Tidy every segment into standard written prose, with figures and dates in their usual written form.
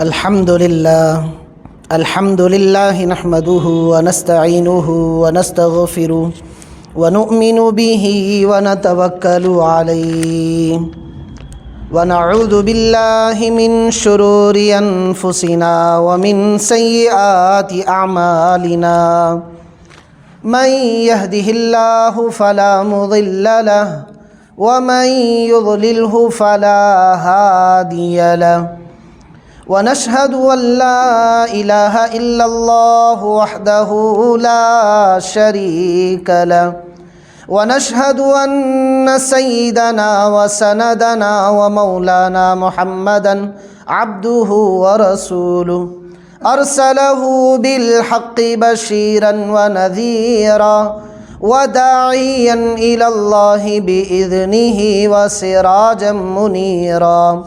الحمد لله نحمده ونستعينه ونستغفره ونؤمن به ونتوكل عليه ونعوذ بالله من شرور أنفسنا ومن سيئات أعمالنا من يهده الله فلا مضل له ومن يضلله فلا هادي له ونشهد أن لا إله إلا الله وحده لا شريك له ونشهد أن سيدنا وسندنا ومولانا محمدا عبده ورسوله أرسله بالحق بشيرا ونذيرا وداعيا إلى الله بإذنه وسراجا منيرا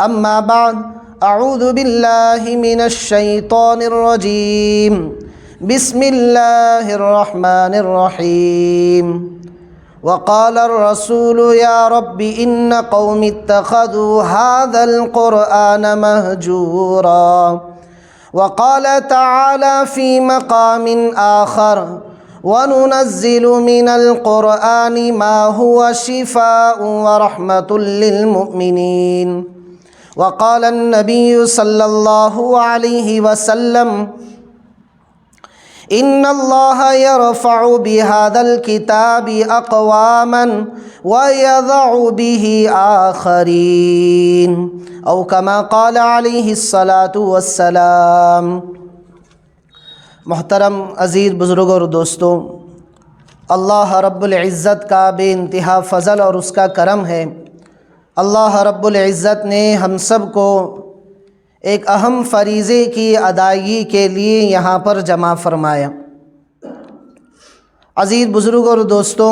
أما بعد أعوذ بالله من الشيطان الرجيم بسم الله الرحمن الرحيم وقال الرسول يا رب إن قوم اتخذوا هذا القرآن مهجورا وقال تعالى في مقام آخر وننزل من القرآن ما هو شفاء ورحمة للمؤمنين وقال النبي صلى الله عليه وسلم إن الله يرفع بهذا الكتاب أقواما ويضع به آخرين أو كما قال عليه الصلاة والسلام۔ محترم عزیز بزرگ اور دوستو، اللہ رب العزت کا بے انتہا فضل اور اس کا کرم ہے۔ اللہ رب العزت نے ہم سب کو ایک اہم فریضے کی ادائیگی کے لیے یہاں پر جمع فرمایا۔ عزیز بزرگ اور دوستو،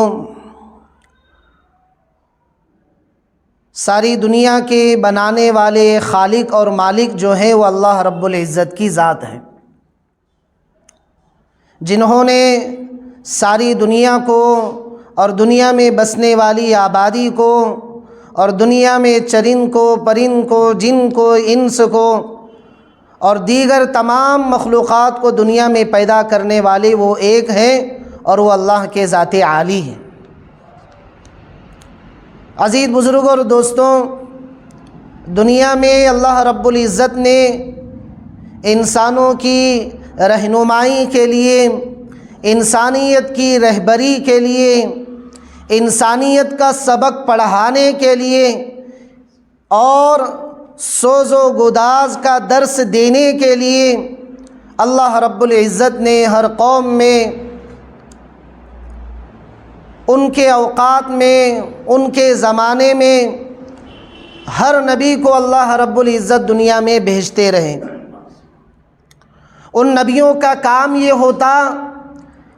ساری دنیا کے بنانے والے خالق اور مالک جو ہے وہ اللہ رب العزت کی ذات ہے، جنہوں نے ساری دنیا کو اور دنیا میں بسنے والی آبادی کو اور دنیا میں چرند کو، پرند کو، جن کو، انس کو اور دیگر تمام مخلوقات کو دنیا میں پیدا کرنے والے وہ ایک ہیں اور وہ اللہ کے ذات عالی ہیں۔ عزیز بزرگوں اور دوستوں، دنیا میں اللہ رب العزت نے انسانوں کی رہنمائی کے لیے، انسانیت کی رہبری کے لیے، انسانیت کا سبق پڑھانے کے لیے اور سوز و گداز کا درس دینے کے لیے اللہ رب العزت نے ہر قوم میں، ان کے اوقات میں، ان کے زمانے میں ہر نبی کو اللہ رب العزت دنیا میں بھیجتے رہے۔ ان نبیوں کا کام یہ ہوتا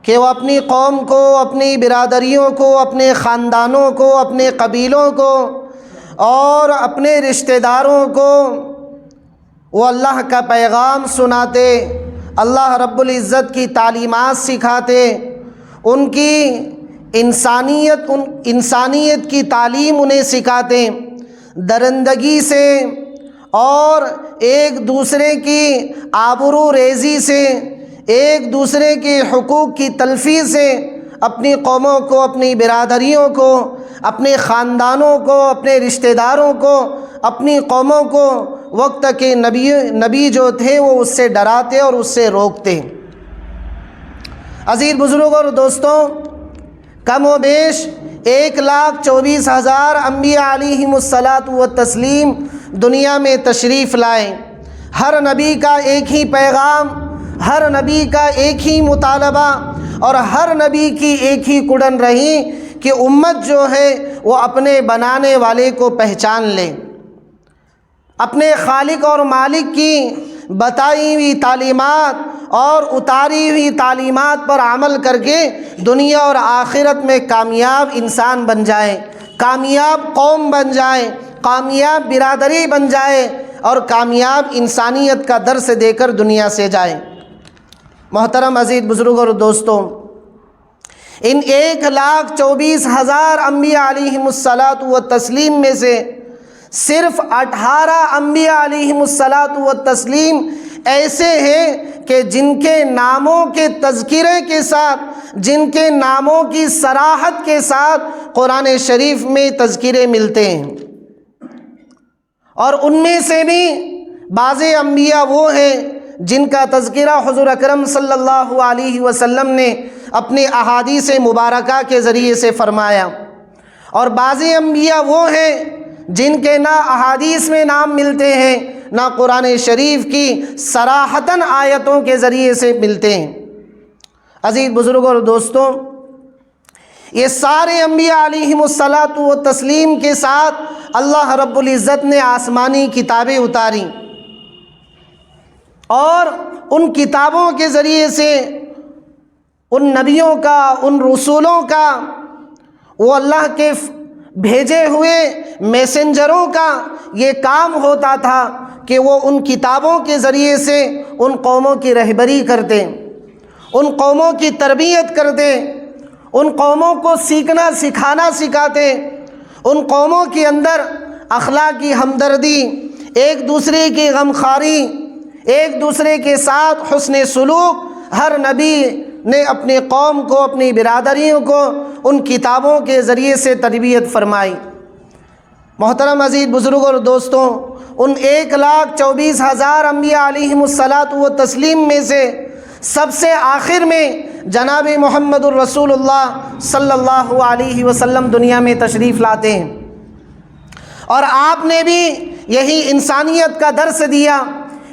کہ وہ اپنی قوم کو، اپنی برادریوں کو، اپنے خاندانوں کو، اپنے قبیلوں کو اور اپنے رشتہ داروں کو وہ اللہ کا پیغام سناتے، اللہ رب العزت کی تعلیمات سکھاتے، ان کی انسانیت کی تعلیم انہیں سکھاتے، درندگی سے اور ایک دوسرے کی آبرو ریزی سے، ایک دوسرے کے حقوق کی تلفی سے اپنی قوموں کو، اپنی برادریوں کو، اپنے خاندانوں کو، اپنے رشتہ داروں کو، اپنی قوموں کو وقت کے نبی جو تھے وہ اس سے ڈراتے اور اس سے روکتے۔ عزیز بزرگوں اور دوستوں، کم و بیش 1,24,000 انبیاء علیہم الصلاۃ والتسلیم دنیا میں تشریف لائے۔ ہر نبی کا ایک ہی پیغام، ہر نبی کا ایک ہی مطالبہ اور ہر نبی کی ایک ہی کڑن رہی کہ امت جو ہے وہ اپنے بنانے والے کو پہچان لے، اپنے خالق اور مالک کی بتائی ہوئی تعلیمات اور اتاری ہوئی تعلیمات پر عمل کر کے دنیا اور آخرت میں کامیاب انسان بن جائے، کامیاب قوم بن جائے، کامیاب برادری بن جائے اور کامیاب انسانیت کا درس دے کر دنیا سے جائے۔ محترم عزیز بزرگ اور دوستوں، ان 1,24,000 انبیاء علیہم الصلاۃ والتسلیم میں سے صرف 18 انبیاء علیہم الصلاۃ والتسلیم ایسے ہیں کہ جن کے ناموں کے تذکرے کے ساتھ، جن کے ناموں کی صراحت کے ساتھ قرآن شریف میں تذکرے ملتے ہیں، اور ان میں سے بھی بعض انبیاء وہ ہیں جن کا تذکرہ حضور اکرم صلی اللہ علیہ وسلم نے اپنے احادیث مبارکہ کے ذریعے سے فرمایا، اور بعض انبیاء وہ ہیں جن کے نہ احادیث میں نام ملتے ہیں نہ قرآن شریف کی صراحتاً آیتوں کے ذریعے سے ملتے ہیں۔ عزیز بزرگوں اور دوستوں، یہ سارے انبیاء علیہم الصلاۃ والتسلیم کے ساتھ اللہ رب العزت نے آسمانی کتابیں اتاری، اور ان کتابوں کے ذریعے سے ان نبیوں کا، ان رسولوں کا، وہ اللہ کے بھیجے ہوئے میسنجروں کا یہ کام ہوتا تھا کہ وہ ان کتابوں کے ذریعے سے ان قوموں کی رہبری کرتے، ان قوموں کی تربیت کرتے، ان قوموں کو سیکھنا سکھانا سکھاتے، ان قوموں کے اندر اخلاقی ہمدردی، ایک دوسرے کی غمخواری، ایک دوسرے کے ساتھ حسن سلوک، ہر نبی نے اپنے قوم کو، اپنی برادریوں کو ان کتابوں کے ذریعے سے تربیت فرمائی۔ محترم عزیز بزرگوں اور دوستوں، ان 1,24,000 انبیاء علیہم الصلاۃ والتسلیم میں سے سب سے آخر میں جناب محمد الرسول اللہ صلی اللہ علیہ وسلم دنیا میں تشریف لاتے ہیں، اور آپ نے بھی یہی انسانیت کا درس دیا،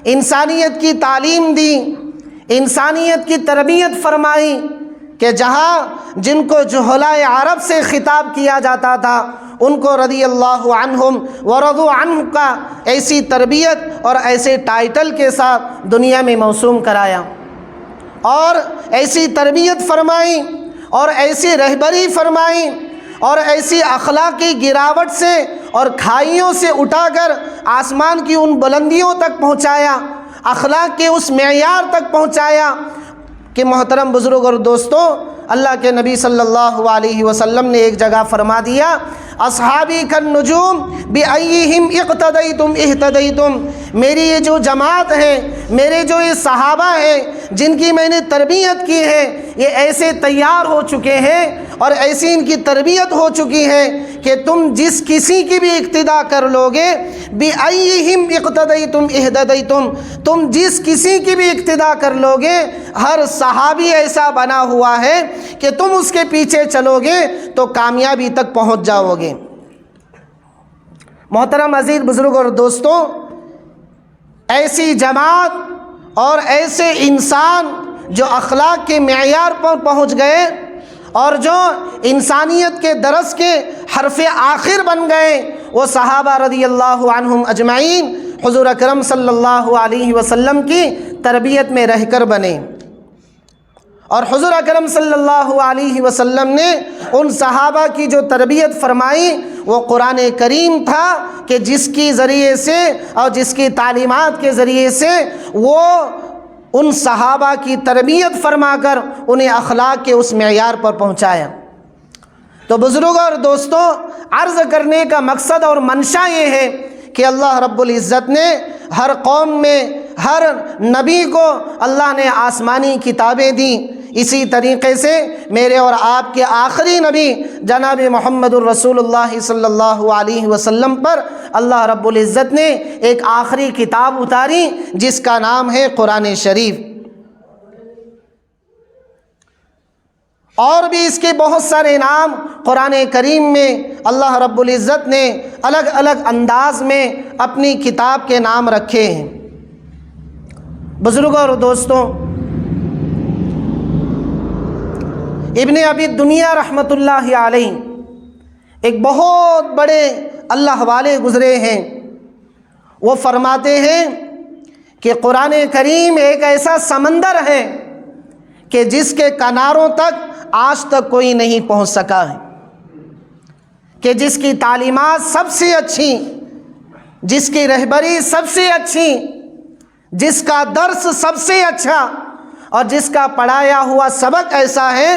انسانیت کی تعلیم دی، انسانیت کی تربیت فرمائی، کہ جہاں جن کو جہلاء عرب سے خطاب کیا جاتا تھا ان کو رضی اللہ عنہم ورضوا عنہ کا ایسی تربیت اور ایسے ٹائٹل کے ساتھ دنیا میں موسوم کرایا، اور ایسی تربیت فرمائی، اور ایسی رہبری فرمائی، اور ایسی اخلاقی گراوٹ سے اور کھائیوں سے اٹھا کر آسمان کی ان بلندیوں تک پہنچایا، اخلاق کے اس معیار تک پہنچایا کہ محترم بزرگ اور دوستوں، اللہ کے نبی صلی اللہ علیہ وسلم نے ایک جگہ فرما دیا، اصحابی کالنجوم بأیہم اقتدیتم اہتدیتم، میری یہ جو جماعت ہے، میرے جو یہ صحابہ ہیں جن کی میں نے تربیت کی ہے، یہ ایسے تیار ہو چکے ہیں اور ایسی ان کی تربیت ہو چکی ہے کہ تم جس کسی کی بھی اقتداء کر لوگے، بأیہم اقتدیتم اہتدیتم، تم جس کسی کی بھی اقتداء کر لوگے، ہر صحابی ایسا بنا ہوا ہے کہ تم اس کے پیچھے چلو گے تو کامیابی تک پہنچ جاؤ گے۔ محترم عزیز بزرگ اور دوستوں، ایسی جماعت اور ایسے انسان جو اخلاق کے معیار پر پہنچ گئے اور جو انسانیت کے درس کے حرف آخر بن گئے، وہ صحابہ رضی اللہ عنہم اجمعین حضور اکرم صلی اللہ علیہ وسلم کی تربیت میں رہ کر بنے، اور حضور اکرم صلی اللہ علیہ وسلم نے ان صحابہ کی جو تربیت فرمائی وہ قرآن کریم تھا کہ جس کی ذریعے سے اور جس کی تعلیمات کے ذریعے سے وہ ان صحابہ کی تربیت فرما کر انہیں اخلاق کے اس معیار پر پہنچایا۔ تو بزرگوں اور دوستوں، عرض کرنے کا مقصد اور منشا یہ ہے کہ اللہ رب العزت نے ہر قوم میں ہر نبی کو اللہ نے آسمانی کتابیں دیں، اسی طریقے سے میرے اور آپ کے آخری نبی جناب محمد الرسول اللہ صلی اللہ علیہ وسلم پر اللہ رب العزت نے ایک آخری کتاب اتاری جس کا نام ہے قرآن شریف، اور بھی اس کے بہت سارے نام قرآن کریم میں اللہ رب العزت نے الگ الگ انداز میں اپنی کتاب کے نام رکھے ہیں۔ بزرگوں اور دوستوں، ابن ابی دنیا رحمۃ اللہ علیہ ایک بہت بڑے اللہ والے گزرے ہیں، وہ فرماتے ہیں کہ قرآن کریم ایک ایسا سمندر ہے کہ جس کے کناروں تک آج تک کوئی نہیں پہنچ سکا ہے، کہ جس کی تعلیمات سب سے اچھی، جس کی رہبری سب سے اچھی، جس کا درس سب سے اچھا، اور جس کا پڑھایا ہوا سبق ایسا ہے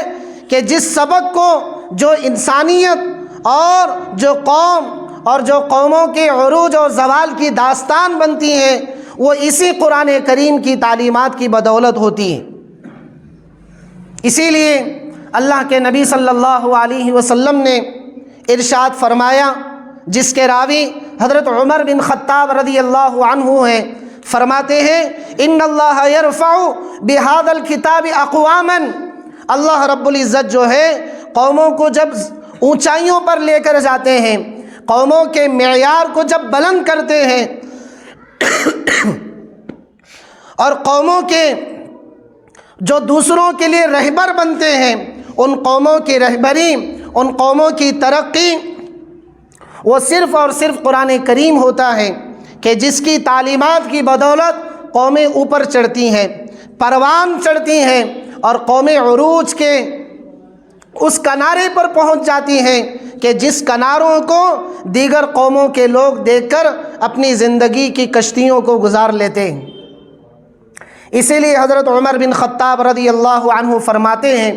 کہ جس سبق کو جو انسانیت اور جو قوم اور جو قوموں کے عروج اور زوال کی داستان بنتی ہیں وہ اسی قرآن کریم کی تعلیمات کی بدولت ہوتی ہیں۔ اسی لیے اللہ کے نبی صلی اللہ علیہ وسلم نے ارشاد فرمایا، جس کے راوی حضرت عمر بن خطاب رضی اللہ عنہ ہیں، فرماتے ہیں ان اللہ یرفع بہذا الکتاب اقواما، اللہ رب العزت جو ہے قوموں کو جب اونچائیوں پر لے کر جاتے ہیں، قوموں کے معیار کو جب بلند کرتے ہیں اور قوموں کے جو دوسروں کے لیے رہبر بنتے ہیں، ان قوموں کی رہبری، ان قوموں کی ترقی وہ صرف اور صرف قرآن کریم ہوتا ہے کہ جس کی تعلیمات کی بدولت قومیں اوپر چڑھتی ہیں، پروان چڑھتی ہیں اور قومیں عروج کے اس کنارے پر پہنچ جاتی ہیں کہ جس کناروں کو دیگر قوموں کے لوگ دیکھ کر اپنی زندگی کی کشتیوں کو گزار لیتے ہیں۔ اسی لیے حضرت عمر بن خطاب رضی اللہ عنہ فرماتے ہیں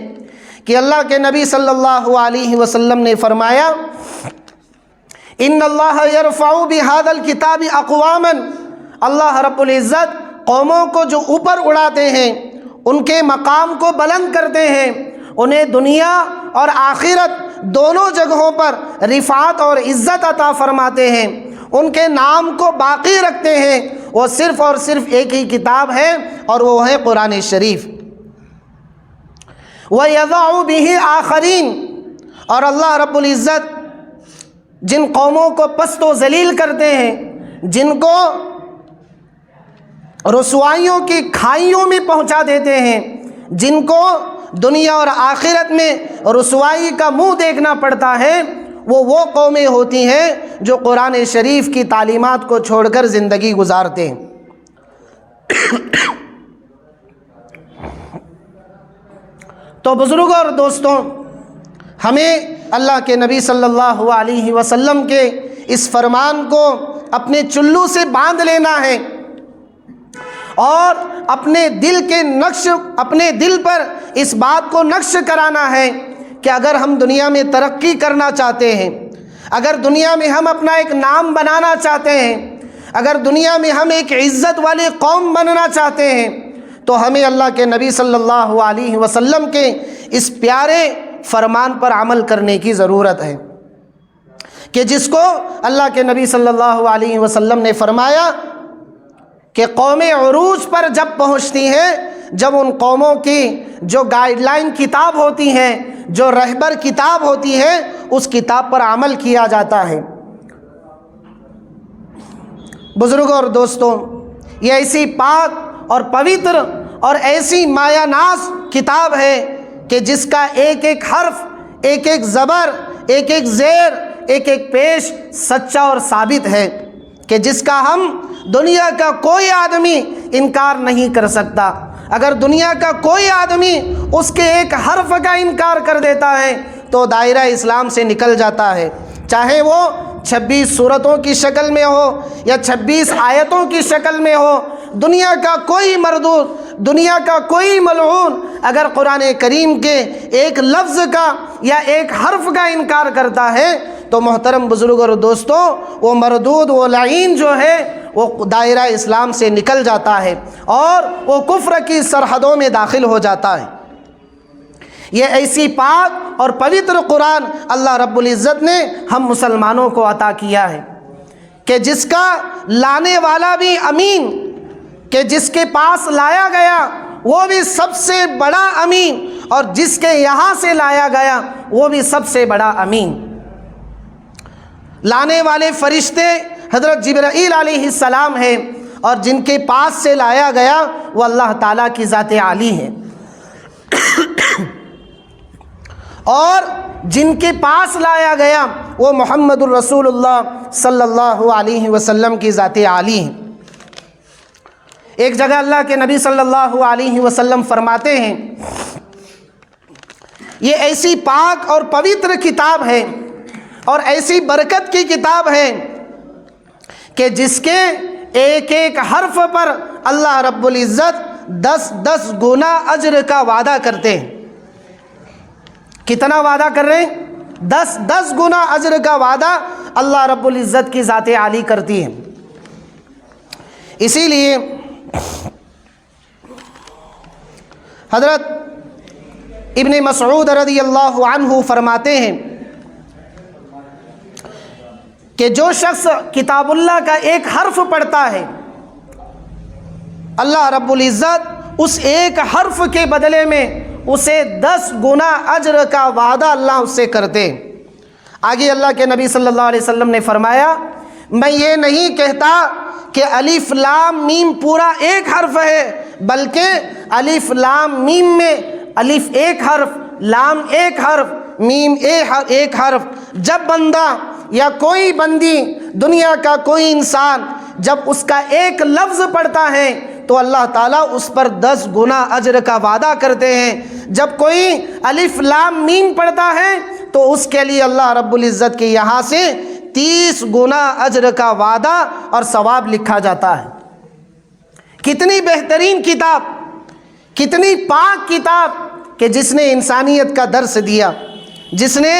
کہ اللہ کے نبی صلی اللہ علیہ وسلم نے فرمایا ان اللہ یرفع بہذا الکتاب اقواما، اللہ رب العزت قوموں کو جو اوپر اڑاتے ہیں، ان کے مقام کو بلند کرتے ہیں، انہیں دنیا اور آخرت دونوں جگہوں پر رفعت اور عزت عطا فرماتے ہیں، ان کے نام کو باقی رکھتے ہیں۔ وہ صرف اور صرف ایک ہی کتاب ہے اور وہ ہے قرآن شریف۔ وَيَضَعُ بِهِ آخَرِينَ، اور اللہ رب العزت جن قوموں کو پست و ذلیل کرتے ہیں، جن کو رسوائیوں کی کھائیوں میں پہنچا دیتے ہیں، جن کو دنیا اور آخرت میں رسوائی کا منہ دیکھنا پڑتا ہے، وہ قومیں ہوتی ہیں جو قرآن شریف کی تعلیمات کو چھوڑ کر زندگی گزارتے ہیں۔ تو بزرگوں اور دوستوں، ہمیں اللہ کے نبی صلی اللہ علیہ وسلم کے اس فرمان کو اپنے چلو سے باندھ لینا ہے اور اپنے دل پر اس بات کو نقش کرانا ہے کہ اگر ہم دنیا میں ترقی کرنا چاہتے ہیں، اگر دنیا میں ہم اپنا ایک نام بنانا چاہتے ہیں، اگر دنیا میں ہم ایک عزت والی قوم بننا چاہتے ہیں، تو ہمیں اللہ کے نبی صلی اللہ علیہ وسلم کے اس پیارے فرمان پر عمل کرنے کی ضرورت ہے کہ جس کو اللہ کے نبی صلی اللہ علیہ وسلم نے فرمایا کہ قومیں عروج پر جب پہنچتی ہیں، جب ان قوموں کی جو گائیڈ لائن کتاب ہوتی ہیں، جو رہبر کتاب ہوتی ہے، اس کتاب پر عمل کیا جاتا ہے۔ بزرگوں اور دوستوں، یہ ایسی پاک اور پوتر اور ایسی مایہ ناز کتاب ہے کہ جس کا ایک ایک حرف، ایک ایک زبر، ایک ایک زیر، ایک ایک پیش سچا اور ثابت ہے کہ جس کا ہم دنیا کا کوئی آدمی انکار نہیں کر سکتا۔ اگر دنیا کا کوئی آدمی اس کے ایک حرف کا انکار کر دیتا ہے تو دائرہ اسلام سے نکل جاتا ہے، چاہے وہ 26 سورتوں کی شکل میں ہو یا 26 آیتوں کی شکل میں ہو۔ دنیا کا کوئی مردود، دنیا کا کوئی ملعون اگر قرآن کریم کے ایک لفظ کا یا ایک حرف کا انکار کرتا ہے تو محترم بزرگ اور دوستوں، وہ مردود، وہ لعین جو ہے وہ دائرہ اسلام سے نکل جاتا ہے اور وہ کفر کی سرحدوں میں داخل ہو جاتا ہے۔ یہ ایسی پاک اور پوتر قرآن اللہ رب العزت نے ہم مسلمانوں کو عطا کیا ہے کہ جس کا لانے والا بھی امین، کہ جس کے پاس لایا گیا وہ بھی سب سے بڑا امین، اور جس کے یہاں سے لایا گیا وہ بھی سب سے بڑا امین۔ لانے والے فرشتے حضرت جبرائیل علیہ السلام ہیں اور جن کے پاس سے لایا گیا وہ اللہ تعالیٰ کی ذات عالی ہے، اور جن کے پاس لایا گیا وہ محمد الرسول اللہ صلی اللہ علیہ وسلم کی ذات عالی ہے۔ ایک جگہ اللہ کے نبی صلی اللہ علیہ وسلم فرماتے ہیں، یہ ایسی پاک اور پوتر کتاب ہے اور ایسی برکت کی کتاب ہے کہ جس کے ایک ایک حرف پر اللہ رب العزت 10 گنا اجر کا وعدہ کرتے ہیں۔ کتنا وعدہ کر رہے ہیں؟ 10 گنا اجر کا وعدہ اللہ رب العزت کی ذات عالی کرتی ہے۔ اسی لیے حضرت ابن مسعود رضی اللہ عنہ فرماتے ہیں کہ جو شخص کتاب اللہ کا ایک حرف پڑھتا ہے، اللہ رب العزت اس ایک حرف کے بدلے میں اسے 10 گنا اجر کا وعدہ اللہ اس سے کرتے۔ آگے اللہ کے نبی صلی اللہ علیہ وسلم نے فرمایا، میں یہ نہیں کہتا کہ الف لام میم پورا ایک حرف ہے، بلکہ الف لام میم میں الف ایک حرف، لام ایک حرف، میم ایک حرف۔ جب بندہ یا کوئی بندی، دنیا کا کوئی انسان جب اس کا ایک لفظ پڑھتا ہے تو اللہ تعالیٰ اس پر 10 گنا اجر کا وعدہ کرتے ہیں۔ جب کوئی الف لام میم پڑھتا ہے تو اس کے لیے اللہ رب العزت کے یہاں سے 30 گنا اجر کا وعدہ اور ثواب لکھا جاتا ہے۔ کتنی بہترین کتاب، کتنی پاک کتاب کہ جس نے انسانیت کا درس دیا، جس نے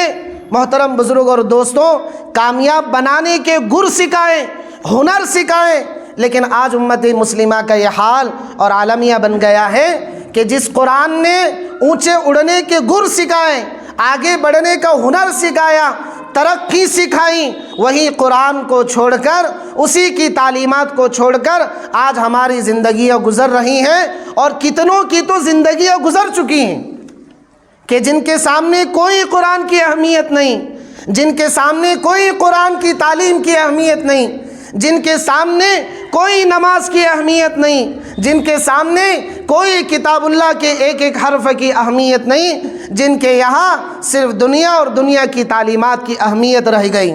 محترم بزرگ اور دوستوں کامیاب بنانے کے گر سکھائے، ہنر سکھائے۔ لیکن آج امت مسلمہ کا یہ حال اور عالمیہ بن گیا ہے کہ جس قرآن نے اونچے اڑنے کے گر سکھائے، آگے بڑھنے کا ہنر سکھایا، ترقی سکھائی، وہی قرآن کو چھوڑ کر، اسی کی تعلیمات کو چھوڑ کر آج ہماری زندگیاں گزر رہی ہیں، اور کتنوں کی تو زندگیاں گزر چکی ہیں کہ جن کے سامنے کوئی قرآن کی اہمیت نہیں، جن کے سامنے کوئی قرآن کی تعلیم کی اہمیت نہیں، جن کے سامنے کوئی نماز کی اہمیت نہیں، جن کے سامنے کوئی کتاب اللہ کے ایک ایک حرف کی اہمیت نہیں، جن کے یہاں صرف دنیا اور دنیا کی تعلیمات کی اہمیت رہ گئی۔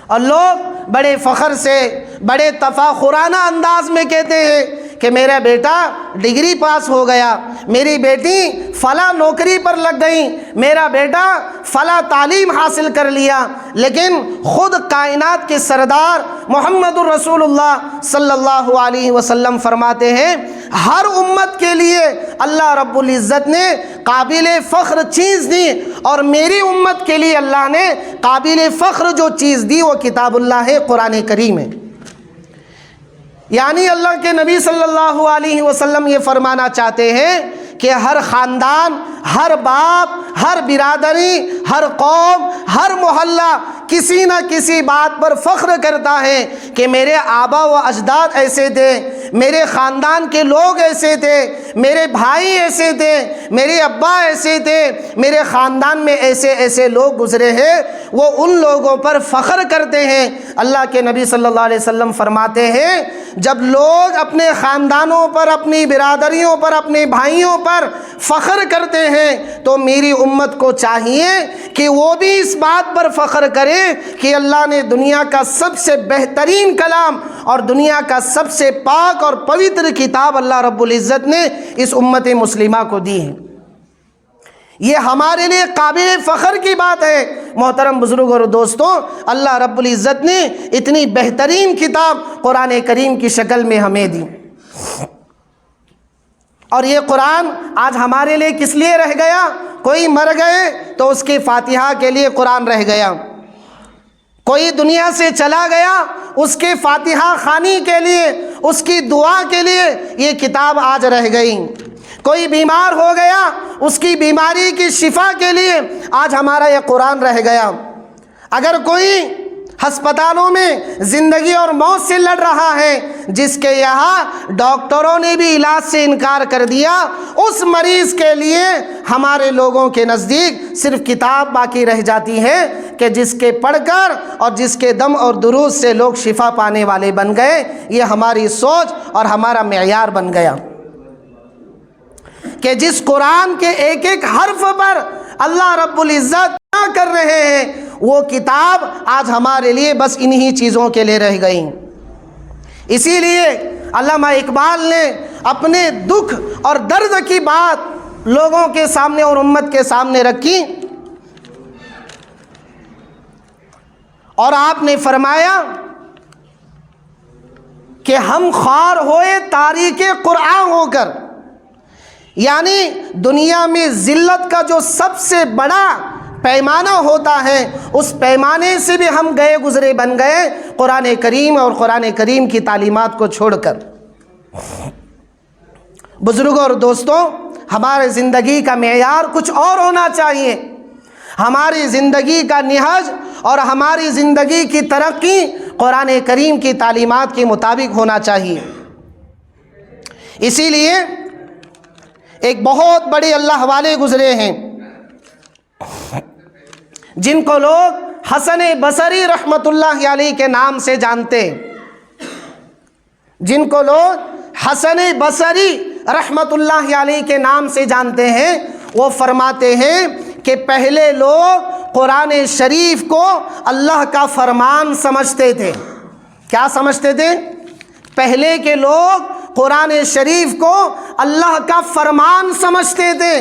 اور لوگ بڑے فخر سے، بڑے تفاخرانہ انداز میں کہتے ہیں کہ میرا بیٹا ڈگری پاس ہو گیا، میری بیٹی فلاں نوکری پر لگ گئی، میرا بیٹا فلاں تعلیم حاصل کر لیا۔ لیکن خود کائنات کے سردار محمد الرسول اللہ صلی اللہ علیہ وسلم فرماتے ہیں، ہر امت کے لیے اللہ رب العزت نے قابل فخر چیز دی، اور میری امت کے لیے اللہ نے قابل فخر جو چیز دی وہ کتاب اللہ ہے، قرآن کریم ہے۔ یعنی اللہ کے نبی صلی اللہ علیہ وسلم یہ فرمانا چاہتے ہیں کہ ہر خاندان، ہر باپ، ہر برادری، ہر قوم، ہر محلہ کسی نہ کسی بات پر فخر کرتا ہے کہ میرے آبا و اجداد ایسے تھے، میرے خاندان کے لوگ ایسے تھے، میرے بھائی ایسے تھے، میرے ابا ایسے تھے، میرے خاندان میں ایسے ایسے لوگ گزرے ہیں، وہ ان لوگوں پر فخر کرتے ہیں۔ اللہ کے نبی صلی اللہ علیہ وسلم فرماتے ہیں، جب لوگ اپنے خاندانوں پر، اپنی برادریوں پر، اپنے بھائیوں پر فخر کرتے ہیں تو میری امت کو چاہیے کہ وہ بھی اس بات پر فخر کرے کہ اللہ نے دنیا کا سب سے بہترین کلام اور دنیا کا سب سے پاک اور پوتر کتاب اللہ رب العزت نے اس امت مسلمہ کو دی ہے۔ یہ ہمارے لیے قابل فخر کی بات ہے۔ محترم بزرگ اور دوستوں، اللہ رب العزت نے اتنی بہترین کتاب قرآن کریم کی شکل میں ہمیں دی، اور یہ قرآن آج ہمارے لیے کس لیے رہ گیا؟ کوئی مر گئے تو اس کی فاتحہ کے لیے قرآن رہ گیا، کوئی دنیا سے چلا گیا اس کے فاتحہ خوانی کے لیے، اس کی دعا کے لیے یہ کتاب آج رہ گئی، کوئی بیمار ہو گیا اس کی بیماری کی شفا کے لیے آج ہمارا یہ قرآن رہ گیا۔ اگر کوئی ہسپتالوں میں زندگی اور موت سے لڑ رہا ہے، جس کے یہاں ڈاکٹروں نے بھی علاج سے انکار کر دیا، اس مریض کے لیے ہمارے لوگوں کے نزدیک صرف کتاب باقی رہ جاتی ہے کہ جس کے پڑھ کر اور جس کے دم اور درود سے لوگ شفا پانے والے بن گئے۔ یہ ہماری سوچ اور ہمارا معیار بن گیا کہ جس قرآن کے ایک ایک حرف پر اللہ رب العزت کر رہے ہیں، وہ کتاب آج ہمارے لیے بس انہی چیزوں کے لیے رہ گئی۔ اسی لیے علامہ اقبال نے اپنے دکھ اور درد کی بات لوگوں کے سامنے اور امت کے سامنے رکھی، اور آپ نے فرمایا کہ ہم خوار ہوئے تاریک قرآن ہو کر، یعنی دنیا میں ذلت کا جو سب سے بڑا پیمانہ ہوتا ہے، اس پیمانے سے بھی ہم گئے گزرے بن گئے قرآن کریم اور قرآن کریم کی تعلیمات کو چھوڑ کر۔ بزرگوں اور دوستوں، ہمارے زندگی کا معیار کچھ اور ہونا چاہیے، ہماری زندگی کا نہج اور ہماری زندگی کی ترقی قرآن کریم کی تعلیمات کے مطابق ہونا چاہیے۔ اسی لیے ایک بہت بڑے اللہ والے گزرے ہیں جن کو لوگ حسن بصری رحمۃ اللہ علیہ کے نام سے جانتے ہیں، جن کو لوگ حسن بصری رحمۃ اللہ علیہ کے نام سے جانتے ہیں، وہ فرماتے ہیں کہ پہلے لوگ قرآن شریف کو اللہ کا فرمان سمجھتے تھے۔ کیا سمجھتے تھے؟ پہلے کے لوگ قرآن شریف کو اللہ کا فرمان سمجھتے تھے،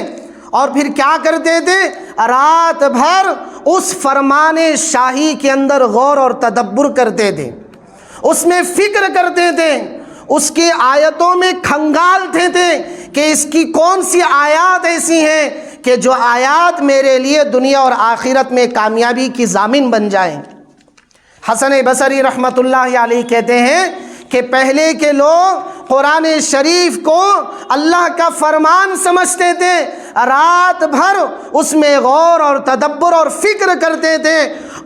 اور پھر کیا کرتے تھے؟ رات بھر اس فرمان شاہی کے اندر غور اور تدبر کرتے تھے، اس میں فکر کرتے تھے، اس کی آیتوں میں کھنگالتے تھے کہ اس کی کون سی آیات ایسی ہیں کہ جو آیات میرے لیے دنیا اور آخرت میں کامیابی کی ضامن بن جائیں۔ حسن بصری رحمۃ اللہ علیہ کہتے ہیں کہ پہلے کے لوگ قرآن شریف کو اللہ کا فرمان سمجھتے تھے، رات بھر اس میں غور اور تدبر اور فکر کرتے تھے،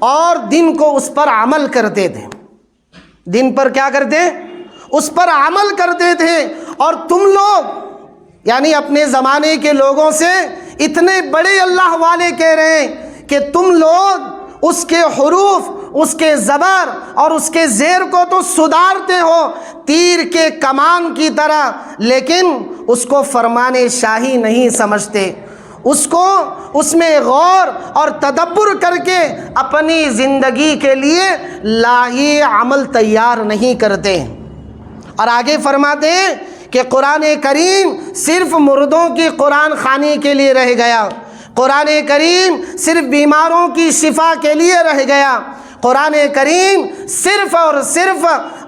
اور دن کو اس پر عمل کرتے تھے۔ دن پر کیا کرتے؟ اس پر عمل کرتے تھے۔ اور تم لوگ یعنی اپنے زمانے کے لوگوں سے اتنے بڑے اللہ والے کہہ رہے ہیں کہ تم لوگ اس کے حروف، اس کے زبر اور اس کے زیر کو تو سدھارتے ہو تیر کے کمان کی طرح، لیکن اس کو فرمان شاہی نہیں سمجھتے، اس کو اس میں غور اور تدبر کر کے اپنی زندگی کے لیے لاہی عمل تیار نہیں کرتے۔ اور آگے فرماتے ہیں کہ قرآن کریم صرف مردوں کی قرآن خوانی کے لیے رہ گیا، قرآن کریم صرف بیماروں کی شفا کے لیے رہ گیا، قرآن کریم صرف اور صرف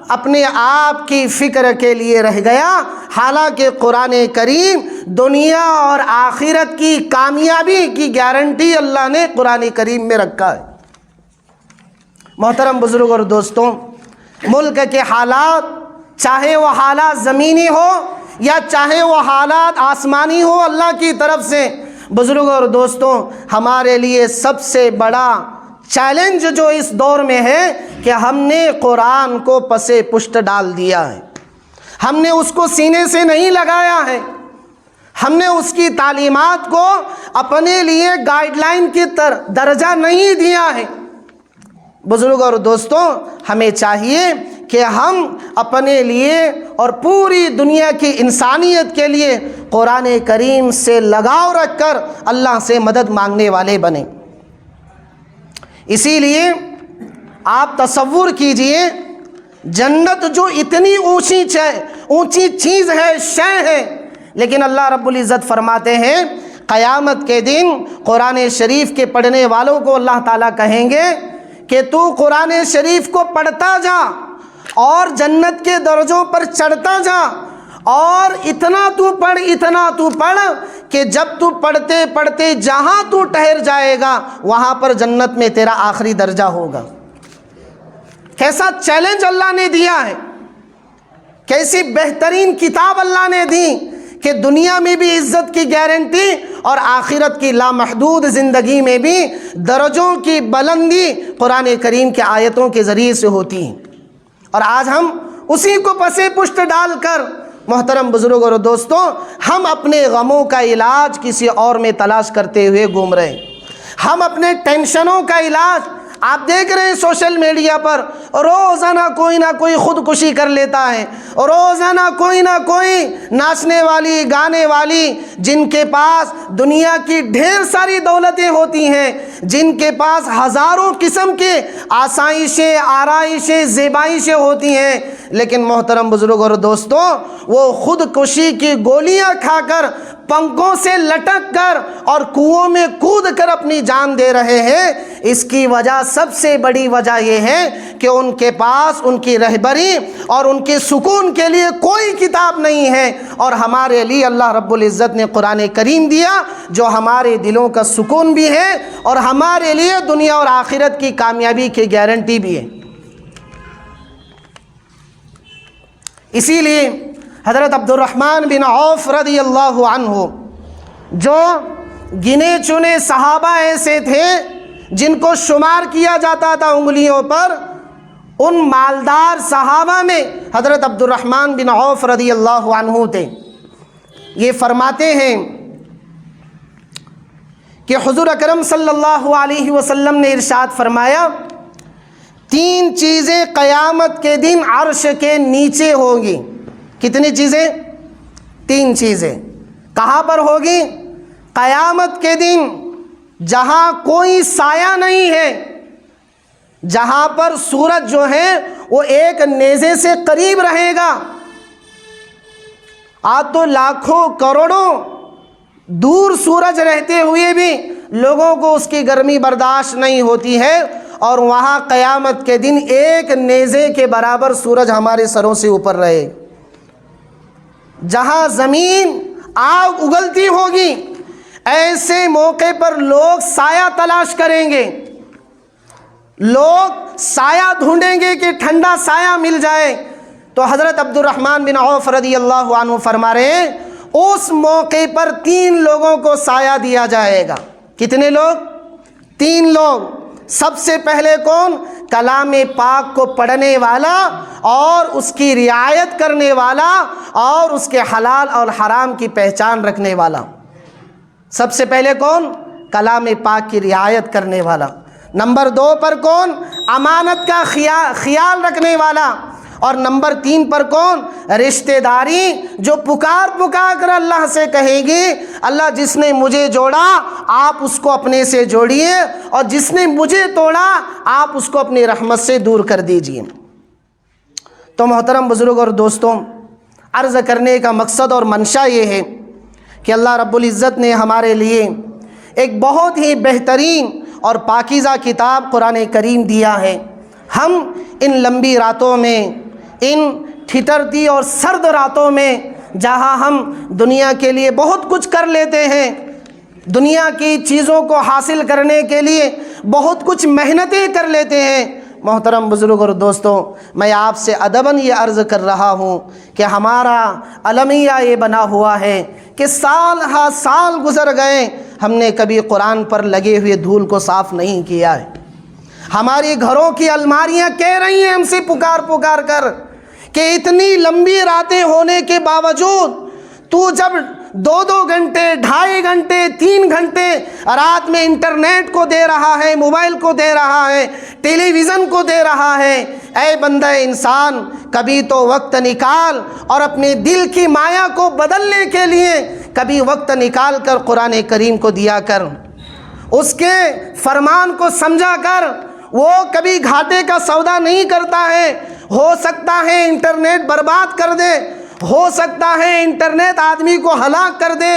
اپنے آپ کی فکر کے لیے رہ گیا، حالانکہ قرآن کریم دنیا اور آخرت کی کامیابی کی گارنٹی اللہ نے قرآن کریم میں رکھا ہے۔ محترم بزرگ اور دوستوں، ملک کے حالات، چاہے وہ حالات زمینی ہو یا چاہے وہ حالات آسمانی ہو، اللہ کی طرف سے، بزرگ اور دوستوں، ہمارے لیے سب سے بڑا چیلنج جو اس دور میں ہے کہ ہم نے قرآن کو پسے پشت ڈال دیا ہے، ہم نے اس کو سینے سے نہیں لگایا ہے، ہم نے اس کی تعلیمات کو اپنے لیے گائیڈ لائن کی درجہ نہیں دیا ہے۔ بزرگ اور دوستوں، ہمیں چاہیے کہ ہم اپنے لیے اور پوری دنیا کی انسانیت کے لیے قرآن کریم سے لگاؤ رکھ کر اللہ سے مدد مانگنے والے بنیں۔ اسی لیے آپ تصور کیجئے، جنت جو اتنی اونچی چیز ہے، شے ہے، لیکن اللہ رب العزت فرماتے ہیں قیامت کے دن قرآن شریف کے پڑھنے والوں کو اللہ تعالیٰ کہیں گے کہ تو قرآن شریف کو پڑھتا جا اور جنت کے درجوں پر چڑھتا جا، اور اتنا تو پڑھ کہ جب تو پڑھتے پڑھتے جہاں تو ٹھہر جائے گا وہاں پر جنت میں تیرا آخری درجہ ہوگا۔ کیسا چیلنج اللہ نے دیا ہے، کیسی بہترین کتاب اللہ نے دی کہ دنیا میں بھی عزت کی گارنٹی اور آخرت کی لامحدود زندگی میں بھی درجوں کی بلندی قرآن کریم کے آیتوں کے ذریعے سے ہوتی ہے۔ اور آج ہم اسی کو پسے پشت ڈال کر، محترم بزرگ اور دوستوں، ہم اپنے غموں کا علاج کسی اور میں تلاش کرتے ہوئے گھوم رہے ہیں، ہم اپنے ٹینشنوں کا علاج، آپ دیکھ رہے ہیں سوشل میڈیا پر روزانہ کوئی نہ کوئی خودکشی کر لیتا ہے، روزانہ کوئی نہ کوئی ناچنے والی، گانے والی، جن کے پاس دنیا کی ڈھیر ساری دولتیں ہوتی ہیں، جن کے پاس ہزاروں قسم کے آسائشیں، آرائشیں، زیبائشیں ہوتی ہیں، لیکن محترم بزرگ اور دوستوں، وہ خودکشی کی گولیاں کھا کر، پنکھوں سے لٹک کر اور کنوؤں میں کود کر اپنی جان دے رہے ہیں۔ اس کی وجہ، سب سے بڑی وجہ یہ ہے کہ ان کے پاس ان کی رہبری اور ان کے سکون کے لیے کوئی کتاب نہیں ہے، اور ہمارے لیے اللہ رب العزت نے قرآن کریم دیا جو ہمارے دلوں کا سکون بھی ہے اور ہمارے لیے دنیا اور آخرت کی کامیابی کی گارنٹی بھی ہے۔ اسی لیے حضرت عبد الرحمن بن عوف رضی اللہ عنہ، جو گنے چنے صحابہ ایسے تھے جن کو شمار کیا جاتا تھا انگلیوں پر، ان مالدار صحابہ میں حضرت عبد الرحمن بن عوف رضی اللہ عنہ تھے۔ یہ فرماتے ہیں کہ حضور اکرم صلی اللہ علیہ وسلم نے ارشاد فرمایا، 3 چیزیں قیامت کے دن عرش کے نیچے ہوں گی۔ کتنی چیزیں؟ 3 چیزیں۔ کہاں پر ہوگی؟ قیامت کے دن جہاں کوئی سایہ نہیں ہے، جہاں پر سورج جو ہے وہ ایک نیزے سے قریب رہے گا۔ آج تو لاکھوں کروڑوں دور سورج رہتے ہوئے بھی لوگوں کو اس کی گرمی برداشت نہیں ہوتی ہے، اور وہاں قیامت کے دن ایک نیزے کے برابر سورج ہمارے سروں سے اوپر رہے۔ جہاں زمین آگ اگلتی ہوگی، ایسے موقع پر لوگ سایہ تلاش کریں گے، لوگ سایہ ڈھونڈیں گے کہ ٹھنڈا سایہ مل جائے۔ تو حضرت عبد الرحمن بن عوف رضی اللہ عنہ فرما رہے ہیں، اس موقع پر 3 لوگوں کو سایہ دیا جائے گا۔ کتنے لوگ؟ 3 لوگ۔ سب سے پہلے کون؟ کلام پاک کو پڑھنے والا اور اس کی رعایت کرنے والا اور اس کے حلال اور حرام کی پہچان رکھنے والا۔ سب سے پہلے کون؟ کلام پاک کی رعایت کرنے والا۔ نمبر 2 پر کون؟ امانت کا خیال رکھنے والا۔ اور نمبر 3 پر کون؟ رشتہ داری، جو پکار کر اللہ سے کہے گی، اللہ جس نے مجھے جوڑا آپ اس کو اپنے سے جوڑیے، اور جس نے مجھے توڑا آپ اس کو اپنی رحمت سے دور کر دیجیے۔ تو محترم بزرگ اور دوستوں، عرض کرنے کا مقصد اور منشا یہ ہے کہ اللہ رب العزت نے ہمارے لیے ایک بہت ہی بہترین اور پاکیزہ کتاب قرآن کریم دیا ہے۔ ہم ان لمبی راتوں میں، ان ٹھٹرتی اور سرد راتوں میں، جہاں ہم دنیا کے لیے بہت کچھ کر لیتے ہیں، دنیا کی چیزوں کو حاصل کرنے کے لیے بہت کچھ محنتیں کر لیتے ہیں، محترم بزرگ اور دوستوں، میں آپ سے ادباً یہ عرض کر رہا ہوں کہ ہمارا المیہ یہ بنا ہوا ہے کہ سال ہا سال گزر گئے، ہم نے کبھی قرآن پر لگے ہوئے دھول کو صاف نہیں کیا ہے۔ ہماری گھروں کی الماریاں کہہ رہی ہیں ہم سے پکار کر کہ اتنی لمبی راتیں ہونے کے باوجود تو جب 2 گھنٹے، 2.5 گھنٹے، 3 گھنٹے رات میں انٹرنیٹ کو دے رہا ہے، موبائل کو دے رہا ہے، ٹیلی ویژن کو دے رہا ہے، اے بندہ انسان کبھی تو وقت نکال اور اپنے دل کی مایا کو بدلنے کے لیے کبھی وقت نکال کر قرآن کریم کو دیا کر، اس کے فرمان کو سمجھا کر۔ وہ کبھی گھاٹے کا سودا نہیں کرتا ہے۔ ہو سکتا ہے انٹرنیٹ برباد کر دے، ہو سکتا ہے انٹرنیٹ آدمی کو ہلاک کر دے،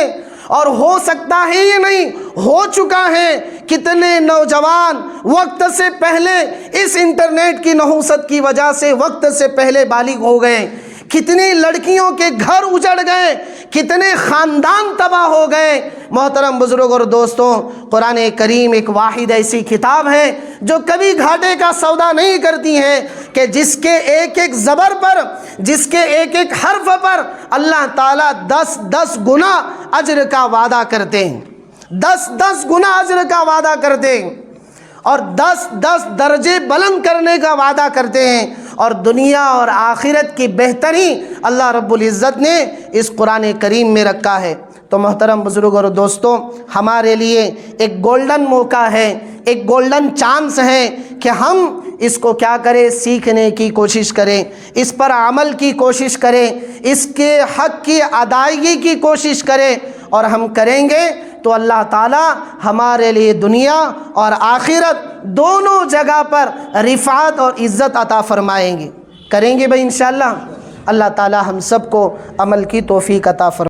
اور ہو سکتا ہے یہ نہیں، ہو چکا ہے کتنے نوجوان وقت سے پہلے اس انٹرنیٹ کی نحوست کی وجہ سے وقت سے پہلے بالغ ہو گئے، کتنی لڑکیوں کے گھر اجڑ گئے، کتنے خاندان تباہ ہو گئے۔ محترم بزرگ اور دوستوں، قرآن کریم ایک واحد ایسی کتاب ہے جو کبھی گھاٹے کا سودا نہیں کرتی ہے، کہ جس کے ایک ایک زبر پر، جس کے ایک ایک حرف پر اللہ تعالیٰ 10 گنا اجر کا وعدہ کرتے ہیں، 10 گنا اجر کا وعدہ کرتے ہیں، اور 10 درجے بلند کرنے کا وعدہ کرتے ہیں، اور دنیا اور آخرت کی بہتری اللہ رب العزت نے اس قرآن کریم میں رکھا ہے۔ تو محترم بزرگ اور دوستوں، ہمارے لیے ایک گولڈن موقع ہے، ایک گولڈن چانس ہے کہ ہم اس کو کیا کریں، سیکھنے کی کوشش کریں، اس پر عمل کی کوشش کریں، اس کے حق کی ادائیگی کی کوشش کریں، اور ہم کریں گے تو اللہ تعالیٰ ہمارے لیے دنیا اور آخرت دونوں جگہ پر رفعت اور عزت عطا فرمائیں گے۔ کریں گے بھائی انشاءاللہ۔ اللہ تعالی ہم سب کو عمل کی توفیق عطا فرمائے۔